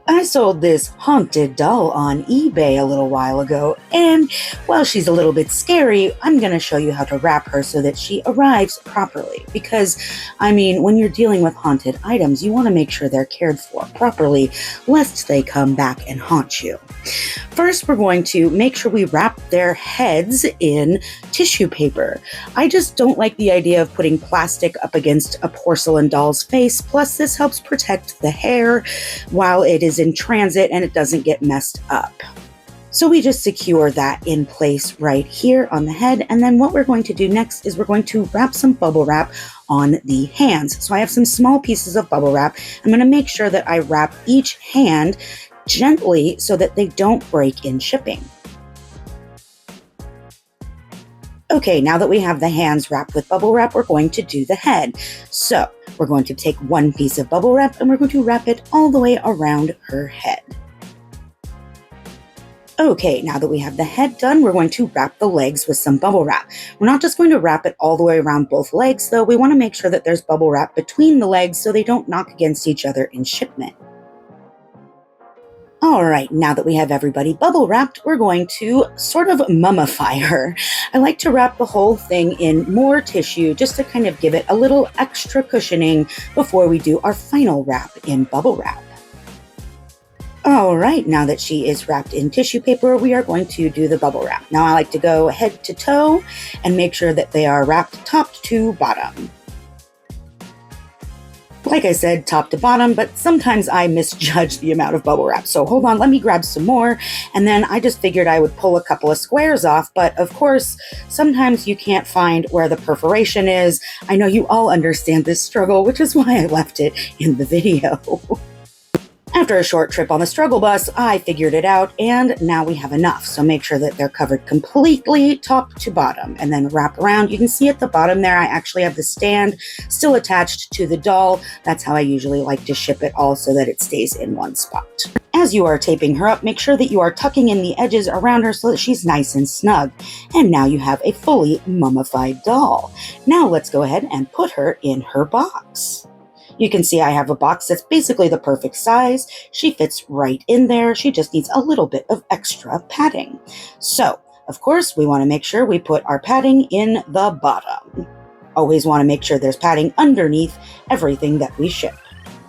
I sold this haunted doll on eBay a little while ago, and while she's a little bit scary, I'm going to show you how to wrap her so that she arrives properly. Because, when you're dealing with haunted items, you want to make sure they're cared for properly, lest they come back and haunt you. First, we're going to make sure we wrap their heads in tissue paper. I just don't like the idea of putting plastic up against a porcelain doll's face, plus this helps protect the hair while it is in transit and it doesn't get messed up. So we just secure that in place right here on the head, and then what we're going to do next is we're going to wrap some bubble wrap on the hands. So I have some small pieces of bubble wrap. I'm going to make sure that I wrap each hand gently so that they don't break in shipping. Okay, now that we have the hands wrapped with bubble wrap, we're going to do the head. So we're going to take one piece of bubble wrap and we're going to wrap it all the way around her head. Okay, now that we have the head done, we're going to wrap the legs with some bubble wrap. We're not just going to wrap it all the way around both legs, though. We want to make sure that there's bubble wrap between the legs so they don't knock against each other in shipment. All right, now that we have everybody bubble wrapped, we're going to sort of mummify her. I like to wrap the whole thing in more tissue just to kind of give it a little extra cushioning before we do our final wrap in bubble wrap. All right, now that she is wrapped in tissue paper, we are going to do the bubble wrap. Now I like to go head to toe and make sure that they are wrapped top to bottom. Like I said, top to bottom, but sometimes I misjudge the amount of bubble wrap. So hold on, let me grab some more. And then I just figured I would pull a couple of squares off. But of course, sometimes you can't find where the perforation is. I know you all understand this struggle, which is why I left it in the video. After a short trip on the struggle bus, I figured it out, and now we have enough. So make sure that they're covered completely top to bottom, and then wrap around. You can see at the bottom there, I actually have the stand still attached to the doll. That's how I usually like to ship it all, so that it stays in one spot. As you are taping her up, make sure that you are tucking in the edges around her so that she's nice and snug. And now you have a fully mummified doll. Now let's go ahead and put her in her box. You can see I have a box that's basically the perfect size. She fits right in there. She just needs a little bit of extra padding. So, of course, we want to make sure we put our padding in the bottom. Always want to make sure there's padding underneath everything that we ship.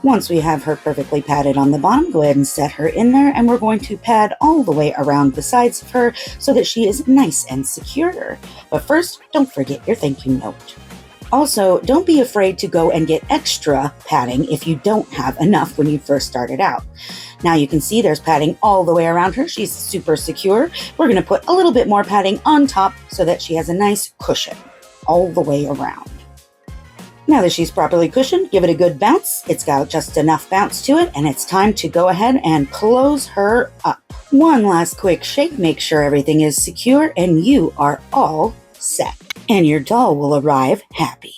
Once we have her perfectly padded on the bottom, go ahead and set her in there, and we're going to pad all the way around the sides of her so that she is nice and secure. But first, don't forget your thank you note. Also, don't be afraid to go and get extra padding if you don't have enough when you first started out. Now you can see there's padding all the way around her. She's super secure. We're going to put a little bit more padding on top so that she has a nice cushion all the way around. Now that she's properly cushioned, give it a good bounce. It's got just enough bounce to it, and it's time to go ahead and close her up. One last quick shake, make sure everything is secure, and you are all set. And your doll will arrive happy.